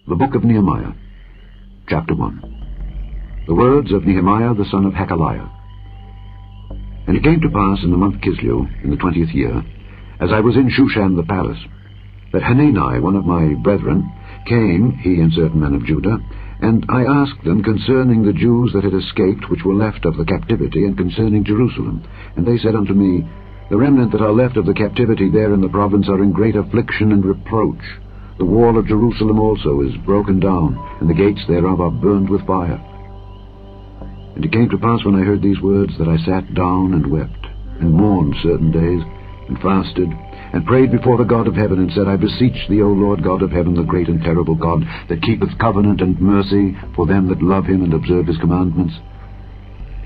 The book of Nehemiah, chapter 1. The words of Nehemiah the son of Hakaliah. And it came to pass in the month Kislew, in the 20th year, as I was in Shushan the palace, that Hanani, one of my brethren, came, he and certain men of Judah, and I asked them concerning the Jews that had escaped, which were left of the captivity, and concerning Jerusalem. And they said unto me, The remnant that are left of the captivity there in the province are in great affliction and reproach. The wall of Jerusalem also is broken down, and the gates thereof are burned with fire. And it came to pass when I heard these words that I sat down and wept, and mourned certain days, and fasted, and prayed before the God of heaven, and said, I beseech thee, O Lord God of heaven, the great and terrible God, that keepeth covenant and mercy for them that love him and observe his commandments.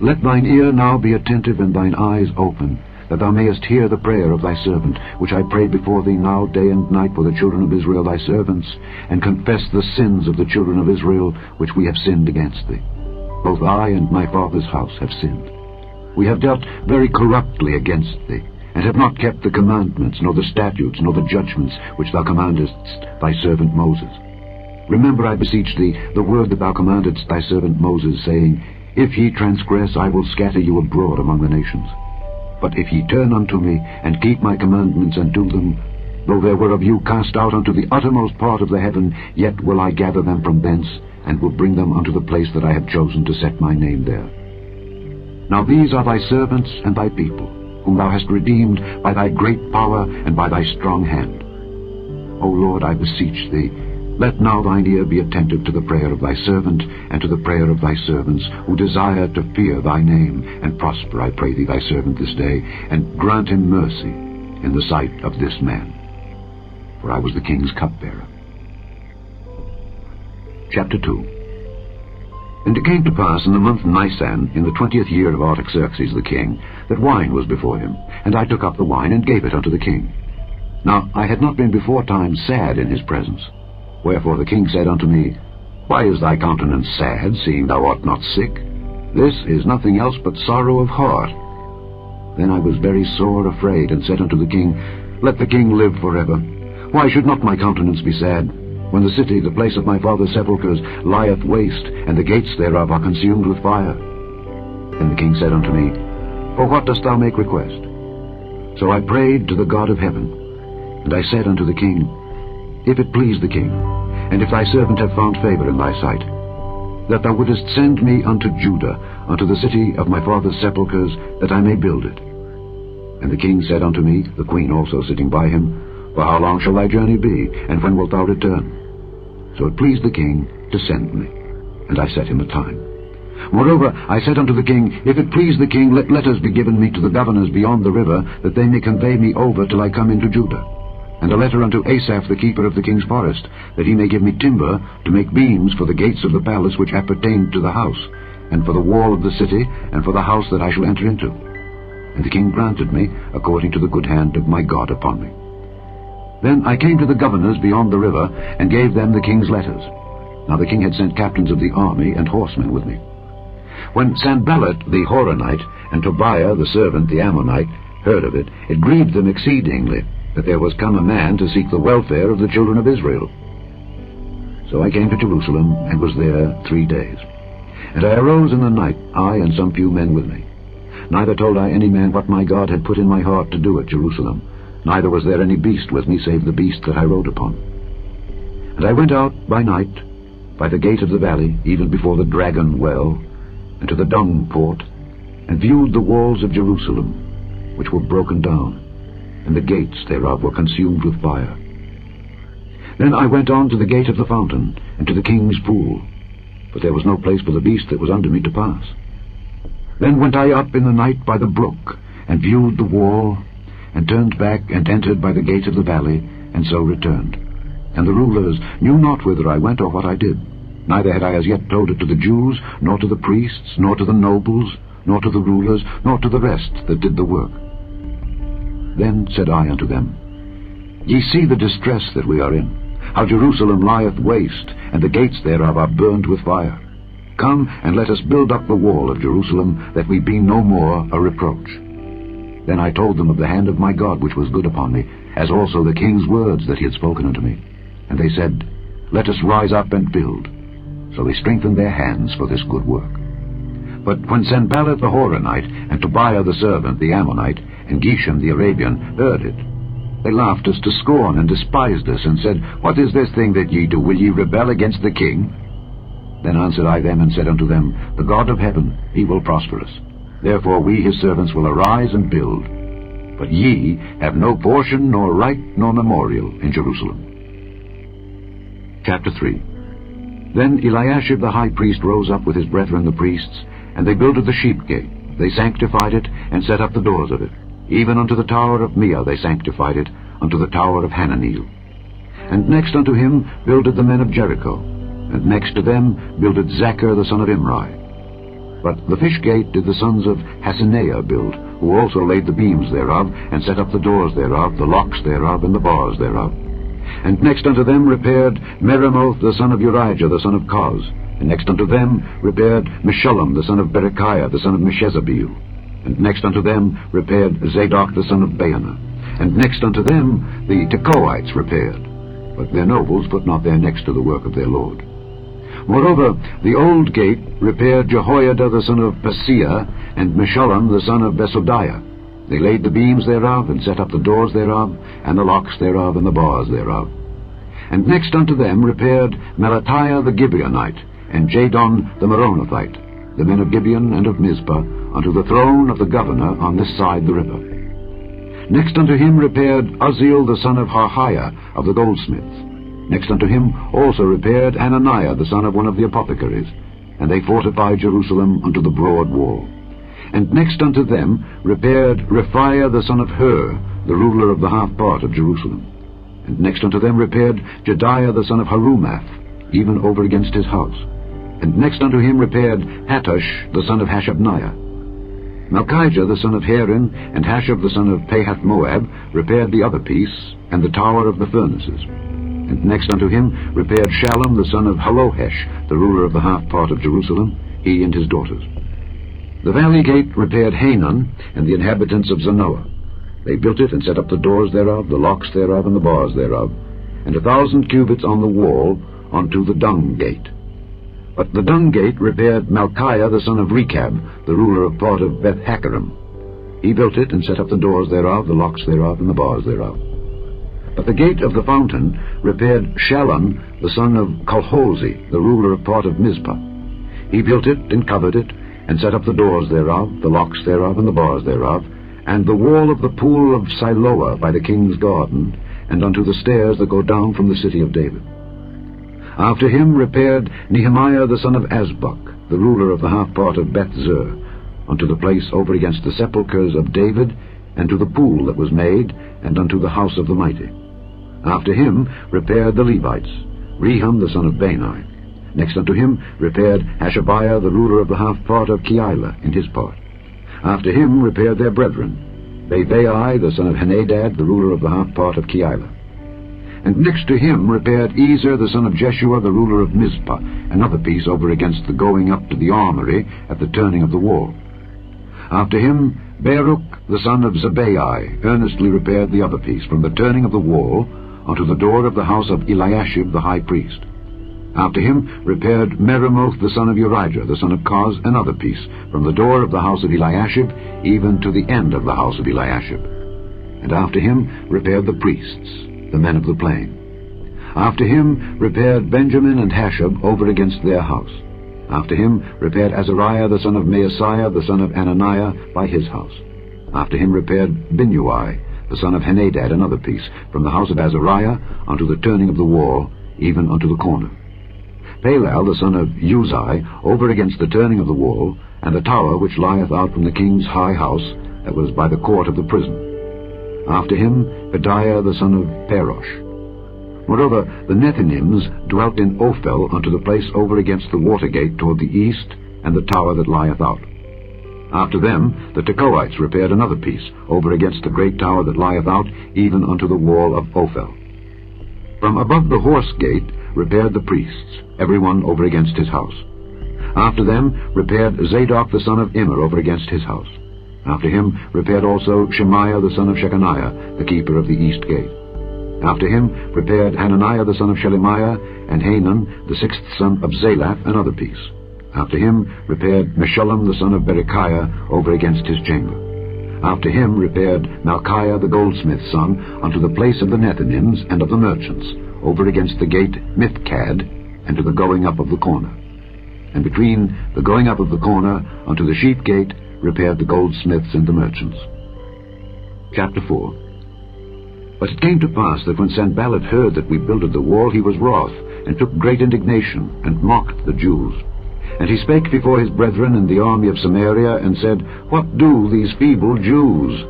Let thine ear now be attentive and thine eyes open, that thou mayest hear the prayer of thy servant, which I pray before thee now day and night for the children of Israel thy servants, and confess the sins of the children of Israel which we have sinned against thee. Both I and my father's house have sinned. We have dealt very corruptly against thee, and have not kept the commandments, nor the statutes, nor the judgments which thou commandest thy servant Moses. Remember, I beseech thee, the word that thou commandedst thy servant Moses, saying, If ye transgress, I will scatter you abroad among the nations. But if ye turn unto me, and keep my commandments, and do them, though there were of you cast out unto the uttermost part of the heaven, yet will I gather them from thence, and will bring them unto the place that I have chosen to set my name there. Now these are thy servants and thy people, whom thou hast redeemed by thy great power and by thy strong hand. O Lord, I beseech thee, let now thine ear be attentive to the prayer of thy servant, and to the prayer of thy servants, who desire to fear thy name, and prosper, I pray thee, thy servant this day, and grant him mercy in the sight of this man. For I was the king's cupbearer. Chapter 2. And it came to pass in the month Nisan, in the 20th year of Artaxerxes the king, that wine was before him, and I took up the wine, and gave it unto the king. Now I had not been beforetime sad in his presence. Wherefore the king said unto me, Why is thy countenance sad, seeing thou art not sick? This is nothing else but sorrow of heart. Then I was very sore afraid, and said unto the king, Let the king live forever. Why should not my countenance be sad, when the city, the place of my father's sepulchres, lieth waste, and the gates thereof are consumed with fire? Then the king said unto me, For what dost thou make request? So I prayed to the God of heaven, and I said unto the king, If it please the king, and if thy servant have found favor in thy sight, that thou wouldest send me unto Judah, unto the city of my father's sepulchres, that I may build it. And the king said unto me, the queen also sitting by him, For how long shall thy journey be, and when wilt thou return? So it pleased the king to send me, and I set him a time. Moreover, I said unto the king, If it please the king, let letters be given me to the governors beyond the river, that they may convey me over till I come into Judah. And a letter unto Asaph the keeper of the king's forest, that he may give me timber to make beams for the gates of the palace which appertained to the house, and for the wall of the city, and for the house that I shall enter into. And the king granted me, according to the good hand of my God upon me. Then I came to the governors beyond the river, and gave them the king's letters. Now the king had sent captains of the army and horsemen with me. When Sanballat the Horonite, and Tobiah the servant the Ammonite, heard of it, it grieved them exceedingly, that there was come a man to seek the welfare of the children of Israel. So I came to Jerusalem, and was there 3 days. And I arose in the night, I and some few men with me. Neither told I any man what my God had put in my heart to do at Jerusalem, neither was there any beast with me, save the beast that I rode upon. And I went out by night, by the gate of the valley, even before the dragon well, and to the dung port, and viewed the walls of Jerusalem, which were broken down, and the gates thereof were consumed with fire. Then I went on to the gate of the fountain, and to the king's pool, but there was no place for the beast that was under me to pass. Then went I up in the night by the brook, and viewed the wall, and turned back, and entered by the gate of the valley, and so returned. And the rulers knew not whither I went or what I did. Neither had I as yet told it to the Jews, nor to the priests, nor to the nobles, nor to the rulers, nor to the rest that did the work. Then said I unto them, Ye see the distress that we are in, how Jerusalem lieth waste, and the gates thereof are burned with fire. Come, and let us build up the wall of Jerusalem, that we be no more a reproach. Then I told them of the hand of my God which was good upon me, as also the king's words that he had spoken unto me. And they said, let us rise up and build. So they strengthened their hands for this good work. But when Sanballat the Horonite, and Tobiah the servant, the Ammonite, and Geshem the Arabian heard it, they laughed us to scorn, and despised us, and said, What is this thing that ye do? Will ye rebel against the king? Then answered I them, and said unto them, The God of heaven, he will prosper us. Therefore we his servants will arise and build. But ye have no portion, nor right, nor memorial in Jerusalem. Chapter 3. Then Eliashib the high priest rose up with his brethren the priests, and they builded the sheep gate. They sanctified it, and set up the doors of it. Even unto the tower of Meah they sanctified it, unto the tower of Hananeel. And next unto him builded the men of Jericho, and next to them builded Zachar the son of Imri. But the fish gate did the sons of Hasenaah build, who also laid the beams thereof, and set up the doors thereof, the locks thereof, and the bars thereof. And next unto them repaired Meremoth the son of Urijah the son of Koz. And next unto them repaired Meshullam the son of Berechiah the son of Meshezabeel. And next unto them repaired Zadok the son of Baana. And next unto them the Tekoites repaired. But their nobles put not their necks to the work of their lord. Moreover, the old gate repaired Jehoiada the son of Paseah, and Meshullam the son of Besodiah. They laid the beams thereof, and set up the doors thereof, and the locks thereof, and the bars thereof. And next unto them repaired Melatiah the Gibeonite, and Jadon the Meronothite, the men of Gibeon and of Mizpah, unto the throne of the governor on this side the river. Next unto him repaired Uzziel the son of Harhiah of the goldsmiths. Next unto him also repaired Ananiah the son of one of the apothecaries, and they fortified Jerusalem unto the broad wall. And next unto them repaired Rephaiah the son of Hur, the ruler of the half part of Jerusalem. And next unto them repaired Jediah the son of Harumath, even over against his house. And next unto him repaired Hattush the son of Hashabniah. Malchijah the son of Harin, and Hashab the son of Pahath-Moab, repaired the other piece, and the tower of the furnaces. And next unto him repaired Shallum the son of Halohesh, the ruler of the half part of Jerusalem, he and his daughters. The valley gate repaired Hanan, and the inhabitants of Zanoah. They built it, and set up the doors thereof, the locks thereof, and the bars thereof, and 1,000 cubits on the wall unto the dung gate. But the dung gate repaired Malchiah the son of Rechab, the ruler of part of Beth-Hakerem. He built it, and set up the doors thereof, the locks thereof, and the bars thereof. But the gate of the fountain repaired Shallun the son of Colhozi, the ruler of part of Mizpah. He built it, and covered it, and set up the doors thereof, the locks thereof, and the bars thereof, and the wall of the pool of Siloah by the king's garden, and unto the stairs that go down from the city of David. After him repaired Nehemiah the son of Azbuk, the ruler of the half part of Beth-zur, unto the place over against the sepulchres of David, and to the pool that was made, and unto the house of the mighty. After him repaired the Levites, Rehum the son of Bani. Next unto him repaired Hashabiah the ruler of the half part of Keilah in his part. After him repaired their brethren, Bavai the son of Henadad, the ruler of the half part of Keilah. And next to him repaired Ezer the son of Jeshua, the ruler of Mizpah, another piece over against the going up to the armory at the turning of the wall. After him Baruch the son of Zabbai earnestly repaired the other piece from the turning of the wall unto the door of the house of Eliashib the high priest. After him repaired Meremoth the son of Urijah, the son of Koz, another piece from the door of the house of Eliashib even to the end of the house of Eliashib. And after him repaired the priests, the men of the plain. After him repaired Benjamin and Hashab over against their house. After him repaired Azariah the son of Maaseiah, the son of Ananiah, by his house. After him repaired Binnui, the son of Henadad, another piece, from the house of Azariah unto the turning of the wall, even unto the corner. Palal the son of Uzai, over against the turning of the wall, and the tower which lieth out from the king's high house, that was by the court of the prison. After him Pedaiah the son of Parosh. Moreover, the Nethinims dwelt in Ophel unto the place over against the water gate toward the east, and the tower that lieth out. After them the Tekoites repaired another piece, over against the great tower that lieth out, even unto the wall of Ophel. From above the horse gate repaired the priests, every one over against his house. After them repaired Zadok the son of Immer over against his house. After him repaired also Shemaiah the son of Shechaniah, the keeper of the east gate. After him prepared Hananiah the son of Shelemiah, and Hanan the sixth son of Zalaph, another piece. After him repaired Meshullam the son of Berechiah over against his chamber. After him repaired Malchiah the goldsmith's son unto the place of the Nethinims and of the merchants, over against the gate Mithkad, and to the going up of the corner. And between the going up of the corner unto the sheep gate repaired the goldsmiths and the merchants. Chapter 4. But it came to pass that when Sanballat heard that we builded the wall, he was wroth, and took great indignation, and mocked the Jews. And he spake before his brethren in the army of Samaria, and said, What do these feeble Jews?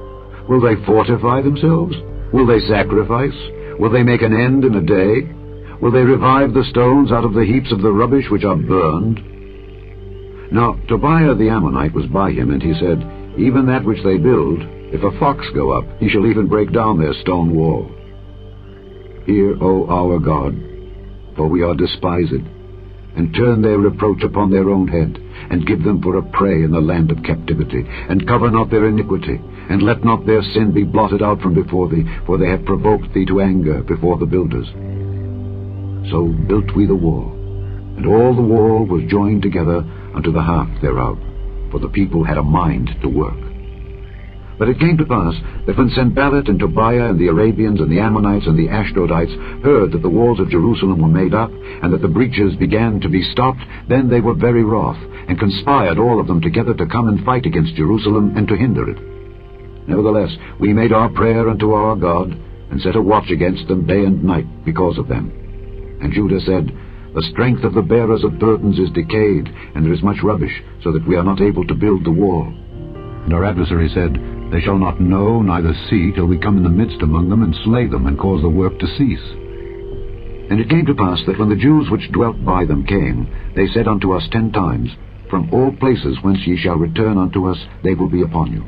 Will they fortify themselves? Will they sacrifice? Will they make an end in a day? Will they revive the stones out of the heaps of the rubbish which are burned? Now Tobiah the Ammonite was by him, and he said, Even that which they build, if a fox go up, he shall even break down their stone wall. Hear, O our God, for we are despised, and turn their reproach upon their own head, and give them for a prey in the land of captivity, and cover not their iniquity, and let not their sin be blotted out from before thee, for they have provoked thee to anger before the builders. So built we the wall, and all the wall was joined together unto the half thereof, for the people had a mind to work. But it came to pass that when Sanballat and Tobiah and the Arabians and the Ammonites and the Ashdodites heard that the walls of Jerusalem were made up, and that the breaches began to be stopped, then they were very wroth, and conspired all of them together to come and fight against Jerusalem and to hinder it. Nevertheless, we made our prayer unto our God, and set a watch against them day and night because of them. And Judah said, The strength of the bearers of burdens is decayed, and there is much rubbish, so that we are not able to build the wall. And our adversary said, They shall not know, neither see, till we come in the midst among them, and slay them, and cause the work to cease. And it came to pass that when the Jews which dwelt by them came, they said unto us 10 times, From all places whence ye shall return unto us, they will be upon you.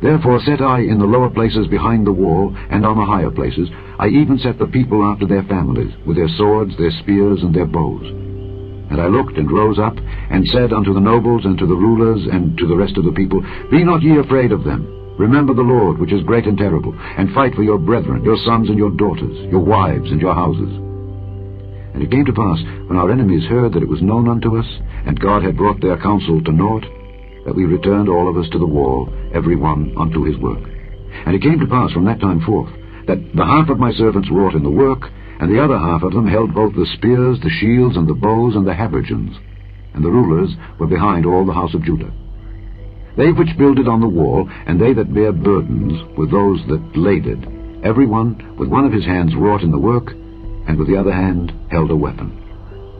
Therefore set I in the lower places behind the wall, and on the higher places, I even set the people after their families, with their swords, their spears, and their bows. And I looked and rose up, and said unto the nobles, and to the rulers, and to the rest of the people, Be not ye afraid of them. Remember the Lord, which is great and terrible, and fight for your brethren, your sons and your daughters, your wives and your houses. And it came to pass, when our enemies heard that it was known unto us, and God had brought their counsel to naught, that we returned all of us to the wall, every one unto his work. And it came to pass from that time forth, that the half of my servants wrought in the work, and the other half of them held both the spears, the shields, and the bows, and the habergeons. And the rulers were behind all the house of Judah. They which builded on the wall, and they that bare burdens, were those that laded. Every one with one of his hands wrought in the work, and with the other hand held a weapon.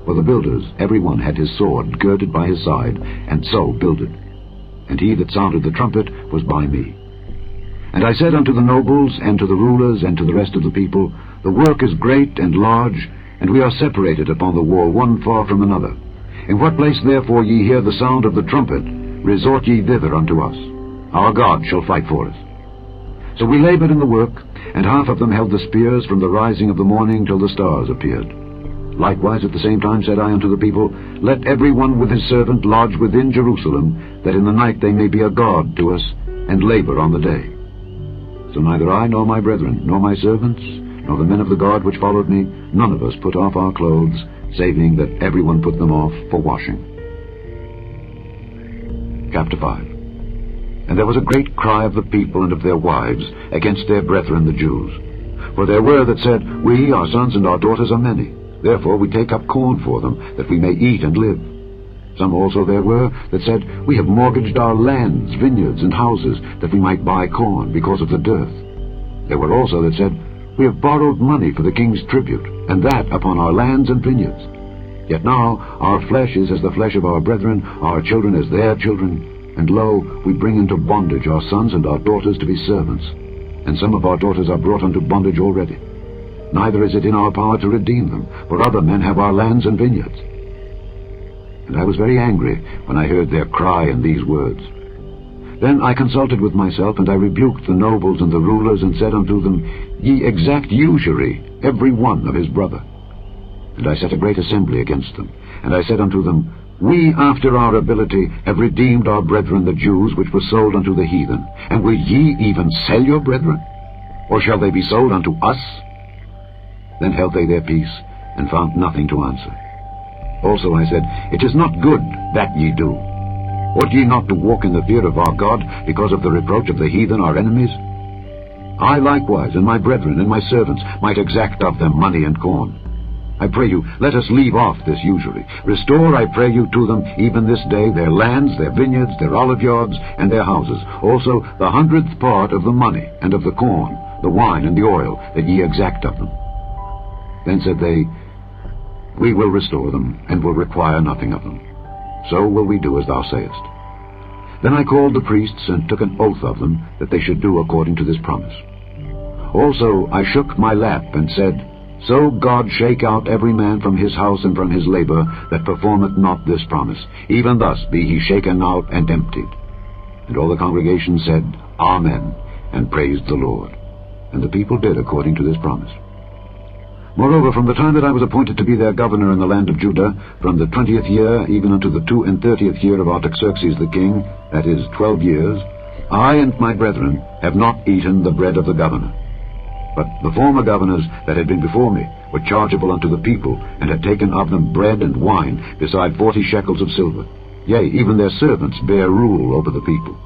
For the builders, every one had his sword girded by his side, and so builded. And he that sounded the trumpet was by me. And I said unto the nobles, and to the rulers, and to the rest of the people, The work is great and large, and we are separated upon the wall, one far from another. In what place therefore ye hear the sound of the trumpet, resort ye thither unto us. Our God shall fight for us. So we labored in the work, and half of them held the spears from the rising of the morning till the stars appeared. Likewise at the same time said I unto the people, Let every one with his servant lodge within Jerusalem, that in the night they may be a guard to us, and labor on the day. So neither I nor my brethren, nor my servants, nor the men of the guard which followed me, none of us put off our clothes, saving that every one put them off for washing. Chapter 5. And there was a great cry of the people and of their wives against their brethren the Jews. For there were that said, We, our sons and our daughters, are many. Therefore we take up corn for them, that we may eat and live. Some also there were that said, We have mortgaged our lands, vineyards, and houses, that we might buy corn, because of the dearth. There were also that said, We have borrowed money for the king's tribute, and that upon our lands and vineyards. Yet now our flesh is as the flesh of our brethren, our children as their children. And lo, we bring into bondage our sons and our daughters to be servants. And some of our daughters are brought unto bondage already. Neither is it in our power to redeem them, for other men have our lands and vineyards. And I was very angry when I heard their cry in these words. Then I consulted with myself, and I rebuked the nobles and the rulers, and said unto them, Ye exact usury, every one of his brother. And I set a great assembly against them. And I said unto them, We after our ability have redeemed our brethren the Jews, which were sold unto the heathen. And will ye even sell your brethren? Or shall they be sold unto us? Then held they their peace, and found nothing to answer. Also I said, It is not good that ye do. Ought ye not to walk in the fear of our God, because of the reproach of the heathen our enemies? I likewise, and my brethren, and my servants, might exact of them money and corn. I pray you, let us leave off this usury. Restore, I pray you, to them, even this day, their lands, their vineyards, their oliveyards, and their houses, also the 100th part of the money, and of the corn, the wine, and the oil, that ye exact of them. Then said they, We will restore them, and will require nothing of them. So will we do as thou sayest. Then I called the priests, and took an oath of them, that they should do according to this promise. Also I shook my lap, and said, So God shake out every man from his house and from his labor, that performeth not this promise. Even thus be he shaken out and emptied. And all the congregation said, Amen, and praised the Lord. And the people did according to this promise. Moreover, from the time that I was appointed to be their governor in the land of Judah, from the 20th year even unto the 32nd year of Artaxerxes the king, that is 12 years, I and my brethren have not eaten the bread of the governor. But the former governors that had been before me were chargeable unto the people, and had taken of them bread and wine, beside 40 shekels of silver. Yea, even their servants bare rule over the people.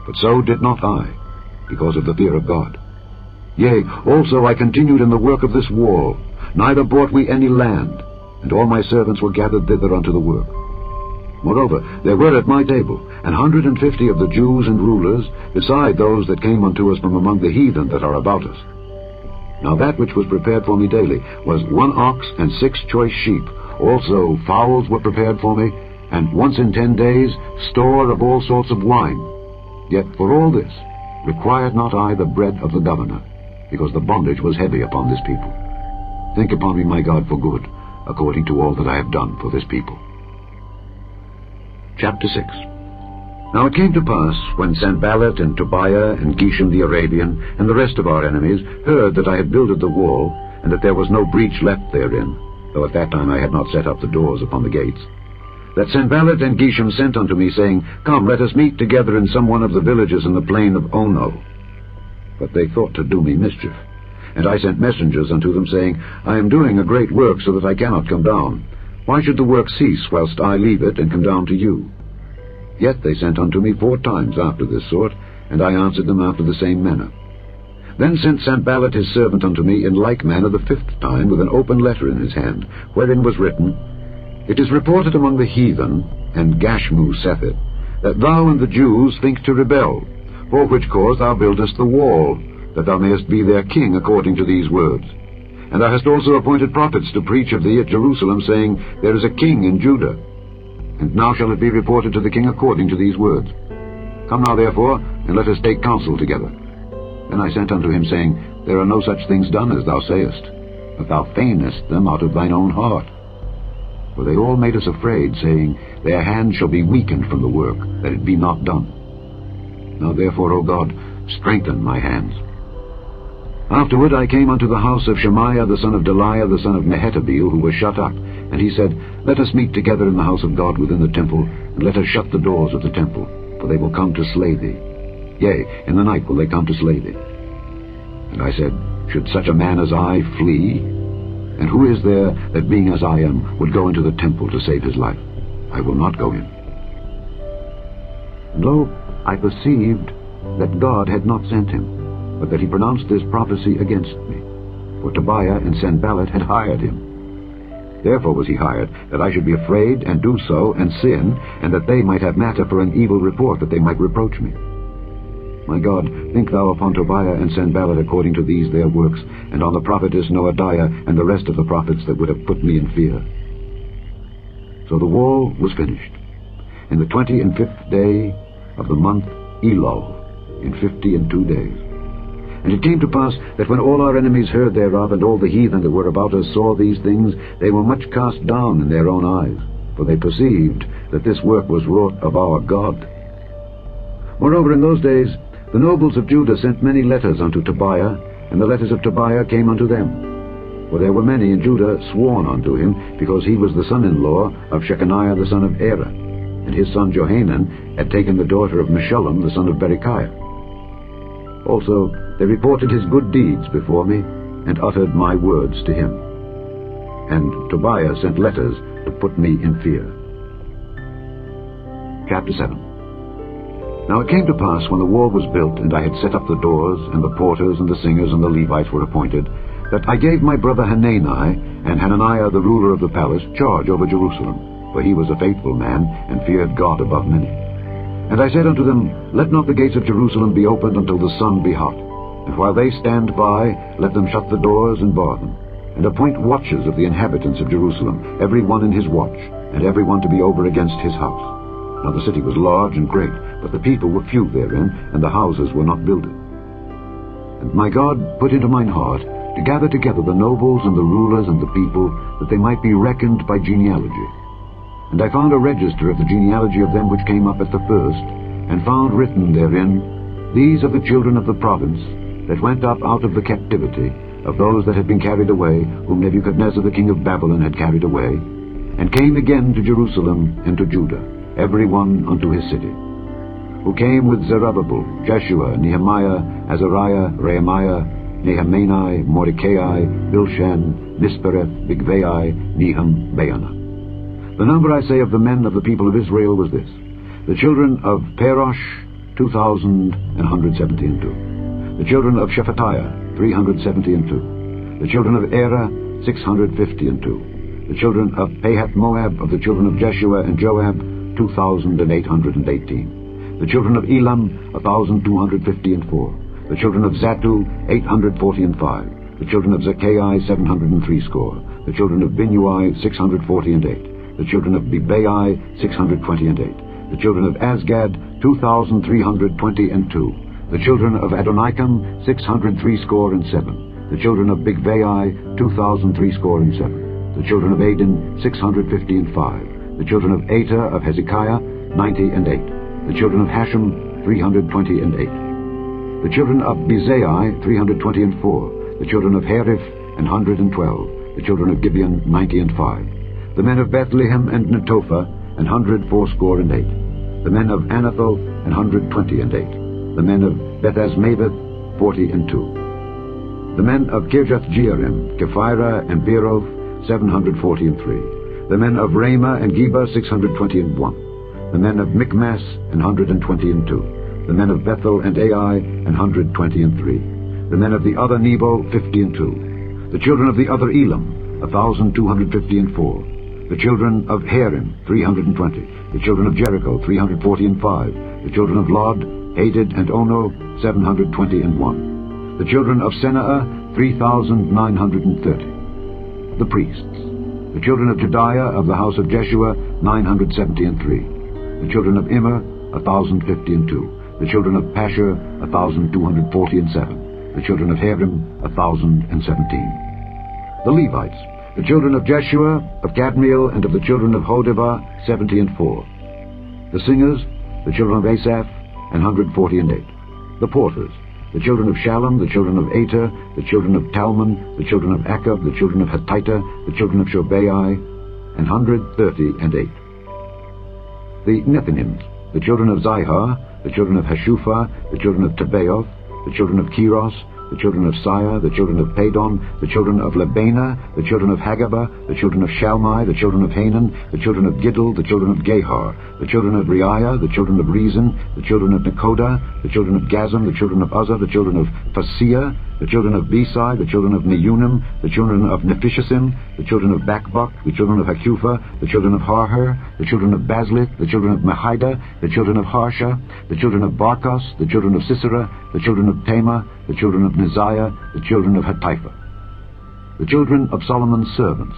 But so did not I, because of the fear of God. Yea, also I continued in the work of this wall, neither bought we any land, and all my servants were gathered thither unto the work. Moreover, there were at my table 150 of the Jews and rulers, beside those that came unto us from among the heathen that are about us. Now that which was prepared for me daily was 1 ox and 6 choice sheep. Also fowls were prepared for me, and once in 10 days store of all sorts of wine. Yet for all this required not I the bread of the governor, because the bondage was heavy upon this people. Think upon me, my God, for good, according to all that I have done for this people. Chapter 6. Now it came to pass, when Sanballat and Tobiah and Geshem the Arabian, and the rest of our enemies, heard that I had builded the wall, and that there was no breach left therein, though at that time I had not set up the doors upon the gates, that Sanballat and Geshem sent unto me, saying, Come, let us meet together in some one of the villages in the plain of Ono. But they thought to do me mischief. And I sent messengers unto them, saying, I am doing a great work, so that I cannot come down. Why should the work cease, whilst I leave it, and come down to you? Yet they sent unto me 4 times after this sort, and I answered them after the same manner. Then sent Sanballat his servant unto me in like manner the 5th time, with an open letter in his hand, wherein was written, It is reported among the heathen, and Gashmu saith it, that thou and the Jews think to rebel, for which cause thou buildest the wall, that thou mayest be their king according to these words. And thou hast also appointed prophets to preach of thee at Jerusalem, saying, There is a king in Judah. And now shall it be reported to the king according to these words. Come now therefore, and let us take counsel together. Then I sent unto him, saying, There are no such things done as thou sayest, but thou feignest them out of thine own heart. For they all made us afraid, saying, Their hand shall be weakened from the work, that it be not done. Now therefore, O God, strengthen my hands. Afterward I came unto the house of Shemaiah the son of Deliah the son of Mehetabeel, who was shut up. And he said, Let us meet together in the house of God within the temple, and let us shut the doors of the temple, for they will come to slay thee. Yea, in the night will they come to slay thee. And I said, Should such a man as I flee? And who is there that, being as I am, would go into the temple to save his life? I will not go in. And lo, I perceived that God had not sent him, but that he pronounced this prophecy against me. For Tobiah and Sanballat had hired him. Therefore was he hired, that I should be afraid, and do so, and sin, and that they might have matter for an evil report, that they might reproach me. My God, think thou upon Tobiah and Sanballat according to these their works, and on the prophetess Noadiah and the rest of the prophets that would have put me in fear. So the wall was finished, in the 25th day of the month Elul, in 52 days. And it came to pass that when all our enemies heard thereof, and all the heathen that were about us saw these things, they were much cast down in their own eyes, for they perceived that this work was wrought of our God. Moreover, in those days the nobles of Judah sent many letters unto Tobiah, and the letters of Tobiah came unto them. For there were many in Judah sworn unto him, because he was the son-in-law of Shechaniah the son of Era, and his son Johanan had taken the daughter of Meshullam the son of Berechiah. Also they reported his good deeds before me, and uttered my words to him. And Tobiah sent letters to put me in fear. Chapter 7. Now it came to pass, when the wall was built, and I had set up the doors, and the porters, and the singers, and the Levites were appointed, that I gave my brother Hanani and Hananiah the ruler of the palace charge over Jerusalem, for he was a faithful man, and feared God above many. And I said unto them, Let not the gates of Jerusalem be opened until the sun be hot, and while they stand by, let them shut the doors and bar them, and appoint watches of the inhabitants of Jerusalem, every one in his watch, and every one to be over against his house. Now the city was large and great, but the people were few therein, and the houses were not builded. And my God put into mine heart to gather together the nobles and the rulers and the people, that they might be reckoned by genealogy. And I found a register of the genealogy of them which came up at the first, and found written therein, These are the children of the province, that went up out of the captivity, of those that had been carried away, whom Nebuchadnezzar the king of Babylon had carried away, and came again to Jerusalem and to Judah, every one unto his city. Who came with Zerubbabel, Jeshua, Nehemiah, Azariah, Rehemiah, Nehemani, Mordecai, Bilshan, Mispereth, Bigvai, Nehum, Baanah. The number, I say, of the men of the people of Israel was this: the children of Parosh, 2,172. The children of Shephatiah, 372. The children of Era, 652. The children of Pahath-Moab, of the children of Jeshua and Joab, 2,818. The children of Elam, 1,254. The children of Zatu, 845. The children of Zakai, 703 score. The children of Binnui, 648. The children of Bebai, 628. The children of Azgad, 2,322. The children of Adonikam, 603 score and 7. The children of Bigvai, 2,003 score and 7. The children of Adin, 650 and 5. The children of Ater of Hezekiah, 90 and 8. The children of Hashem, 320 and 8. The children of Bezai, 320 and 4. The children of Hariph, 112. The children of Gibeon, 90 and 5. The men of Bethlehem and Netophah, 104 score and 8. The men of Anathel, 120 and 8. The men of Bethasmaveth, 40 and 2. The men of Kirjath-Jearim, Kephirah and Beeroth, 740 and 3. The men of Ramah and Geba, 620 and 1. The men of Michmas, 120 and 2. The men of Bethel and Ai, 120 and 3. The men of the other Nebo, 50 and 2. The children of the other Elam, 1,250 and 4. The children of Harim, 320. The children of Jericho, 340 and 5. The children of Lod, Hadid and Ono, 720 and 1. The children of Senaa, 3,930. The priests. The children of Jediah of the house of Jeshua, 970 and 3. The children of Immer, 1,050 and 2. The children of Pashur, 1,240 and 7. The children of Harim, 1,017. The Levites. The children of Jeshua, of Kadmiel, and of the children of Hodevah, 70 and 4. The singers. The children of Asaph, 140 and 8. The porters. The children of Shallum, the children of Ater, the children of Talmon, the children of Akab, the children of Hatita, the children of Shobai, 130 and 8. The Nethinims. The children of Zihar, the children of Hashupha, the children of Tabaoth, the children of Keros, the children of Sire, the children of Padon, the children of Lebana, the children of Hagabah, the children of Shalmai, the children of Hanan, the children of Giddel, the children of Gehar, the children of Reiah, the children of Rezin, the children of Nekoda, the children of Gazam, the children of Uzzah, the children of Phasea, the children of Besai, the children of Meunim, the children of Nephishtim, the children of Bakbuk, the children of Hakupha, the children of Harher, the children of Baslith, the children of Mahida, the children of Harsha, the children of Barkos, the children of Sisera, the children of Tema, the children of Neziah, the children of Hatipha. The children of Solomon's servants.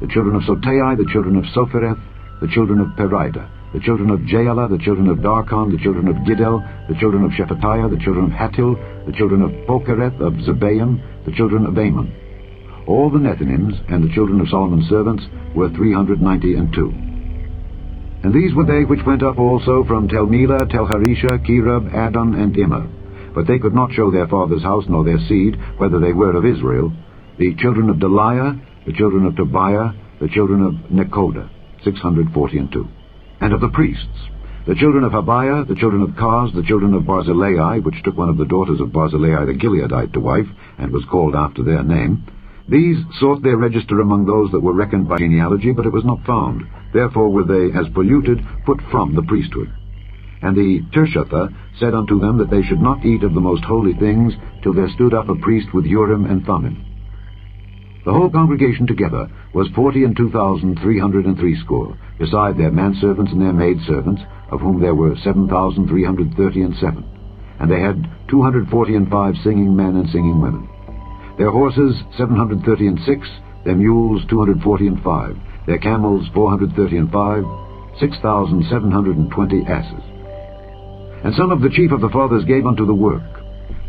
The children of Sotai, the children of Sophereth, the children of Perida, the children of Jaala, the children of Darkon, the children of Giddel, the children of Shephatiah, the children of Hatil, the children of Pokereth of Zebaim, the children of Ammon. All the Nethinims and the children of Solomon's servants were 390 and 2. And these were they which went up also from Tel-Melah, Tel-Harisha, Kerub, Adon, and Immer. But they could not show their father's house nor their seed, whether they were of Israel. The children of Deliah, the children of Tobiah, the children of Nekoda, 640 and 2. And of the priests, The children of Habiah, the children of Kaz, the children of Barzillai, which took one of the daughters of Barzillai the Gileadite to wife, and was called after their name, these sought their register among those that were reckoned by genealogy, but it was not found. Therefore were they, as polluted, put from the priesthood. And the Tirshatha said unto them that they should not eat of the most holy things till there stood up a priest with Urim and Thummim. The whole congregation together was 42,360, beside their manservants and their maidservants, of whom there were 7,337. And they had 245 singing men and singing women. Their horses 736, their mules 245, their camels 435, 6,720 asses. And some of the chief of the fathers gave unto the work.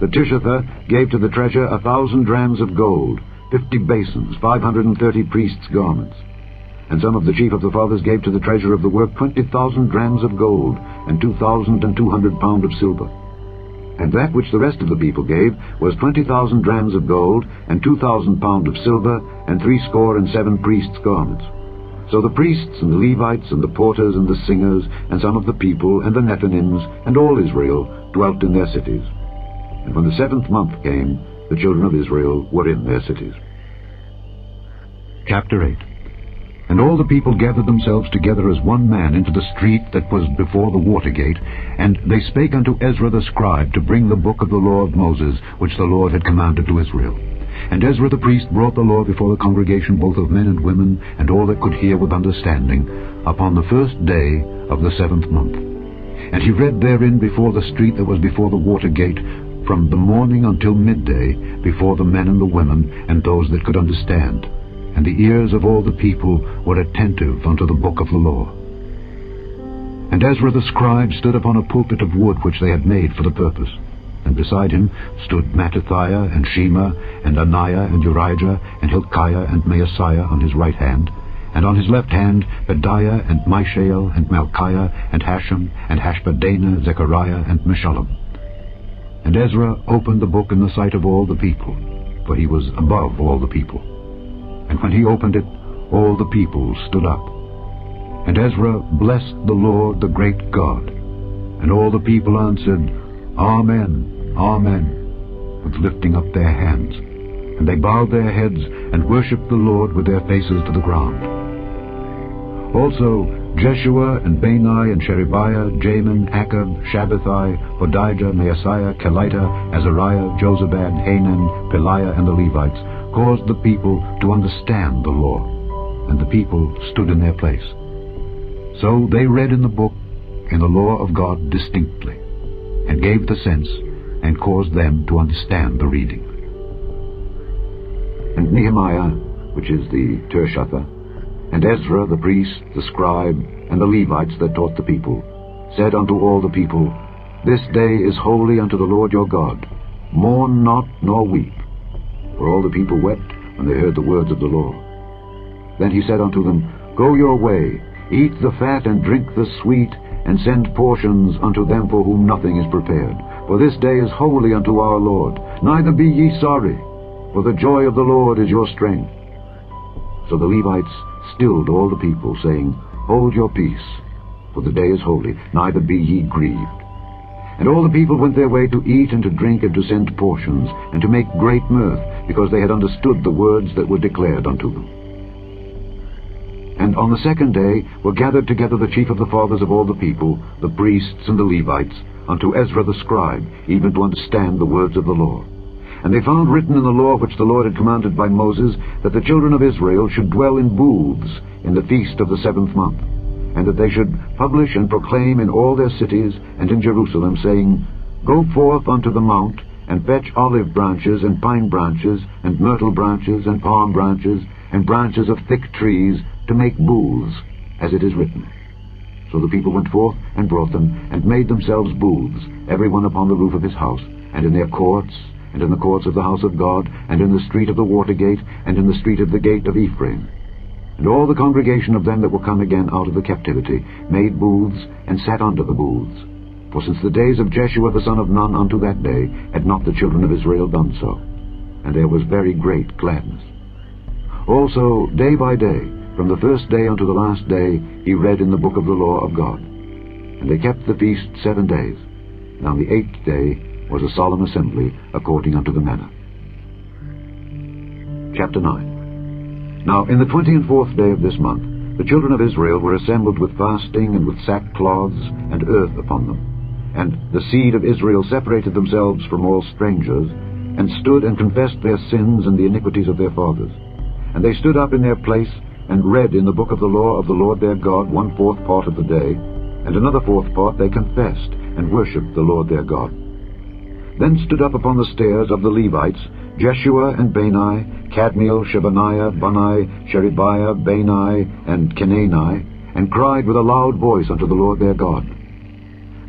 The Tirshatha gave to the treasure 1,000 drams of gold, 50 basins, 530 priests' garments. And some of the chief of the fathers gave to the treasure of the work 20,000 drams of gold, and 2,200 pound of silver. And that which the rest of the people gave was 20,000 drams of gold, and 2,000 pound of silver, and 67 priests' garments. So the priests and the Levites and the porters and the singers and some of the people and the Nethinims and all Israel dwelt in their cities. And when the 7th month came, the children of Israel were in their cities. Chapter 8. And all the people gathered themselves together as one man into the street that was before the water gate, and they spake unto Ezra the scribe to bring the book of the law of Moses, which the Lord had commanded to Israel. And Ezra the priest brought the law before the congregation, both of men and women, and all that could hear with understanding, upon the 1st day of the 7th month. And he read therein before the street that was before the water gate, from the morning until midday, before the men and the women, and those that could understand. And the ears of all the people were attentive unto the book of the law. And Ezra the scribe stood upon a pulpit of wood which they had made for the purpose. And beside him stood Mattithiah and Shema and Ananiah and Urijah and Hilkiah and Maaseiah on his right hand, and on his left hand Pedaiah and Mishael and Malchiah and Hashem and Hashbaddanah, Zechariah and Meshullam. And Ezra opened the book in the sight of all the people, for he was above all the people. And when he opened it, all the people stood up. And Ezra blessed the Lord, the great God. And all the people answered, Amen, Amen, with lifting up their hands. And they bowed their heads and worshipped the Lord with their faces to the ground. Also Jeshua and Bani and Sherebiah, Jamin, Akab, Shabbathai, Hodijah, Maaseiah, Kelita, Azariah, Jozabad, Hanan, Peliah, and the Levites caused the people to understand the law, and the people stood in their place. So they read in the book, in the law of God distinctly, and gave the sense, and caused them to understand the reading. And Nehemiah, which is the Tirshatha, and Ezra the priest, the scribe, and the Levites that taught the people, said unto all the people, This day is holy unto the Lord your God. Mourn not nor weep. For all the people wept when they heard the words of the law. Then he said unto them, Go your way, eat the fat and drink the sweet, and send portions unto them for whom nothing is prepared. For this day is holy unto our Lord. Neither be ye sorry, for the joy of the Lord is your strength. So the Levites stilled all the people, saying, Hold your peace, for the day is holy, neither be ye grieved. And all the people went their way to eat and to drink and to send portions, and to make great mirth, because they had understood the words that were declared unto them. And on the 2nd day were gathered together the chief of the fathers of all the people, the priests and the Levites, unto Ezra the scribe, even to understand the words of the law. And they found written in the law which the Lord had commanded by Moses, that the children of Israel should dwell in booths in the feast of the 7th month, and that they should publish and proclaim in all their cities and in Jerusalem, saying, Go forth unto the mount, and fetch olive branches, and pine branches, and myrtle branches, and palm branches, and branches of thick trees, to make booths, as it is written. So the people went forth, and brought them, and made themselves booths, every one upon the roof of his house, and in their courts, and in the courts of the house of God, and in the street of the water gate, and in the street of the gate of Ephraim. And all the congregation of them that were come again out of the captivity made booths, and sat under the booths. For since the days of Jeshua the son of Nun unto that day had not the children of Israel done so. And there was very great gladness. Also day by day, from the 1st day unto the last day, he read in the book of the law of God. And they kept the feast 7 days, and on the 8th day was a solemn assembly according unto the manner. Chapter 9. Now in the 24th day of this month the children of Israel were assembled with fasting and with sackcloths and earth upon them. And the seed of Israel separated themselves from all strangers, and stood and confessed their sins and the iniquities of their fathers. And they stood up in their place, and read in the book of the law of the Lord their God 1/4 part of the day, and another 4th part they confessed, and worshipped the Lord their God. Then stood up upon the stairs of the Levites Jeshua and Bani, Kadmiel, Shebaniah, Bunni, Sherebiah, Bani, and Kenani, and cried with a loud voice unto the Lord their God.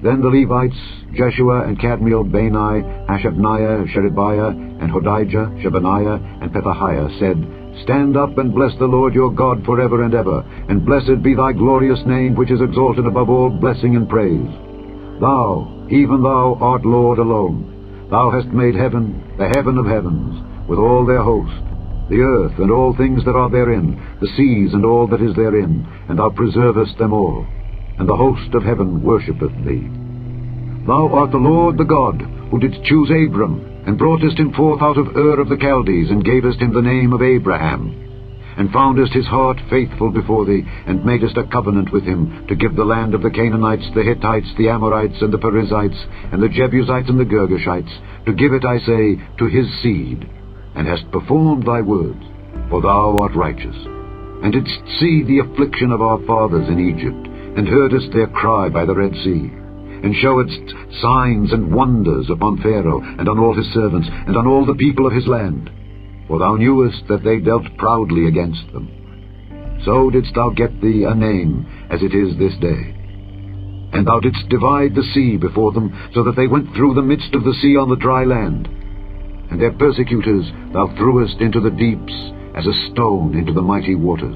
Then the Levites, Jeshua and Kadmiel, Bani, Hashabniah, Sherebiah, and Hodijah, Shebaniah, and Pethahiah, said, Stand up and bless the Lord your God forever and ever, and blessed be thy glorious name, which is exalted above all blessing and praise. Thou, even thou, art Lord alone. Thou hast made heaven, the heaven of heavens, with all their host, the earth and all things that are therein, the seas and all that is therein, and thou preservest them all. And the host of heaven worshippeth thee. Thou art the Lord the God, who didst choose Abram, and broughtest him forth out of Ur of the Chaldees, and gavest him the name of Abraham, and foundest his heart faithful before thee, and madest a covenant with him, to give the land of the Canaanites, the Hittites, the Amorites, and the Perizzites, and the Jebusites, and the Girgashites, to give it, I say, to his seed, and hast performed thy words, for thou art righteous, and didst see the affliction of our fathers in Egypt, and heardest their cry by the Red Sea, and showedst signs and wonders upon Pharaoh, and on all his servants, and on all the people of his land. For thou knewest that they dealt proudly against them. So didst thou get thee a name, as it is this day. And thou didst divide the sea before them, so that they went through the midst of the sea on the dry land. And their persecutors thou threwest into the deeps, as a stone into the mighty waters.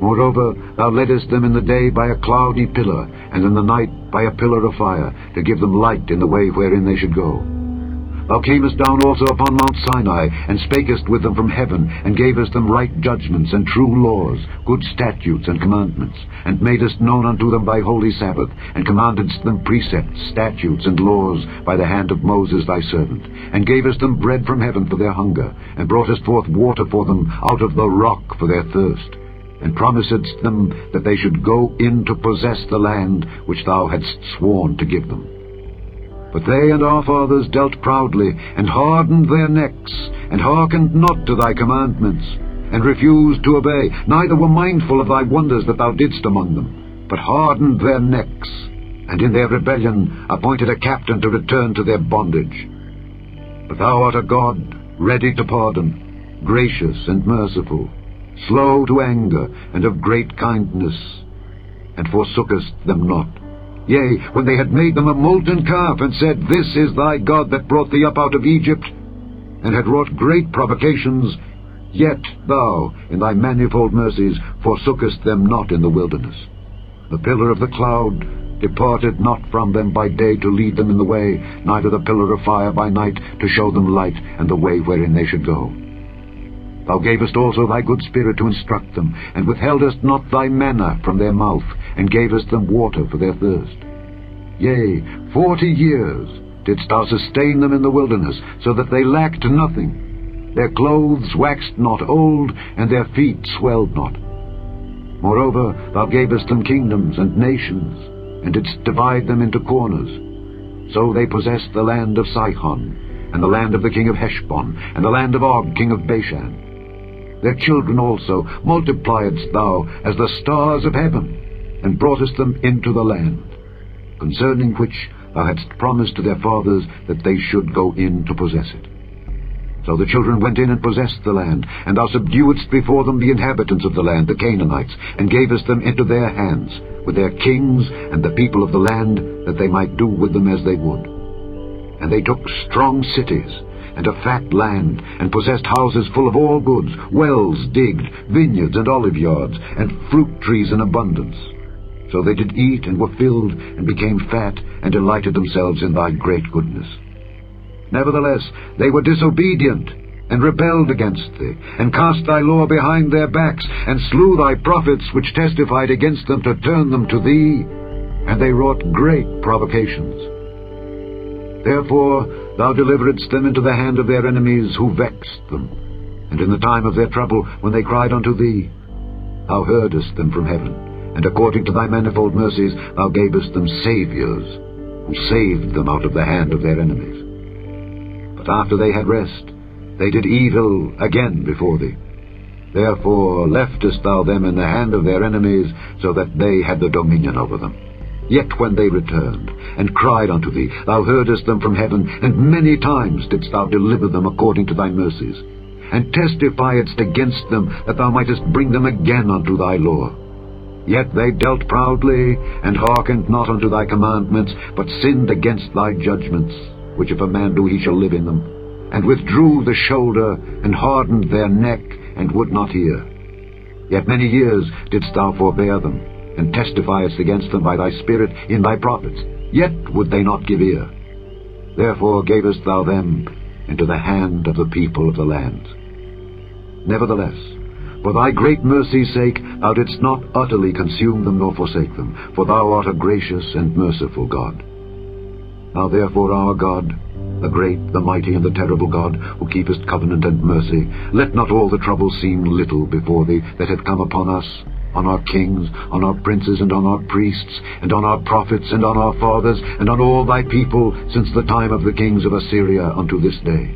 Moreover, thou leddest them in the day by a cloudy pillar, and in the night by a pillar of fire, to give them light in the way wherein they should go. Thou camest down also upon Mount Sinai, and spakest with them from heaven, and gavest them right judgments and true laws, good statutes and commandments, and madest known unto them thy holy Sabbath, and commandedst them precepts, statutes, and laws by the hand of Moses thy servant, and gavest them bread from heaven for their hunger, and broughtest forth water for them out of the rock for their thirst, and promisedst them that they should go in to possess the land which thou hadst sworn to give them. But they and our fathers dealt proudly, and hardened their necks, and hearkened not to thy commandments, and refused to obey, neither were mindful of thy wonders that thou didst among them, but hardened their necks, and in their rebellion appointed a captain to return to their bondage. But thou art a God ready to pardon, gracious and merciful, slow to anger, and of great kindness, and forsookest them not. Yea, when they had made them a molten calf, and said, This is thy God that brought thee up out of Egypt, and had wrought great provocations, yet thou, in thy manifold mercies, forsookest them not in the wilderness. The pillar of the cloud departed not from them by day to lead them in the way, neither the pillar of fire by night to show them light and the way wherein they should go. Thou gavest also thy good Spirit to instruct them, and withheldest not thy manna from their mouth, and gavest them water for their thirst. Yea, 40 years didst thou sustain them in the wilderness, so that they lacked nothing. Their clothes waxed not old, and their feet swelled not. Moreover, thou gavest them kingdoms and nations, and didst divide them into corners. So they possessed the land of Sihon, and the land of the king of Heshbon, and the land of Og, king of Bashan. Their children also multipliedst thou as the stars of heaven, and broughtest them into the land, concerning which thou hadst promised to their fathers that they should go in to possess it. So the children went in and possessed the land, and thou subduedst before them the inhabitants of the land, the Canaanites, and gavest them into their hands, with their kings and the people of the land, that they might do with them as they would. And they took strong cities, and a fat land, and possessed houses full of all goods, wells digged, vineyards and oliveyards, and fruit trees in abundance. So they did eat, and were filled, and became fat, and delighted themselves in thy great goodness. Nevertheless, they were disobedient, and rebelled against thee, and cast thy law behind their backs, and slew thy prophets which testified against them to turn them to thee, and they wrought great provocations. Therefore thou deliveredst them into the hand of their enemies who vexed them, and in the time of their trouble, when they cried unto thee, thou heardest them from heaven, and according to thy manifold mercies thou gavest them saviours, who saved them out of the hand of their enemies. But after they had rest, they did evil again before thee. Therefore leftest thou them in the hand of their enemies, so that they had the dominion over them. Yet when they returned, and cried unto thee, thou heardest them from heaven, and many times didst thou deliver them according to thy mercies, and testifiedst against them, that thou mightest bring them again unto thy law. Yet they dealt proudly, and hearkened not unto thy commandments, but sinned against thy judgments, which if a man do, he shall live in them, and withdrew the shoulder, and hardened their neck, and would not hear. Yet many years didst thou forbear them, and testifiest against them by thy Spirit in thy prophets, yet would they not give ear. Therefore gavest thou them into the hand of the people of the land. Nevertheless, for thy great mercy's sake, thou didst not utterly consume them nor forsake them, for thou art a gracious and merciful God. Now therefore, our God, the great, the mighty, and the terrible God, who keepest covenant and mercy, let not all the troubles seem little before thee that have come upon us, on our kings, on our princes, and on our priests, and on our prophets, and on our fathers, and on all thy people, since the time of the kings of Assyria unto this day.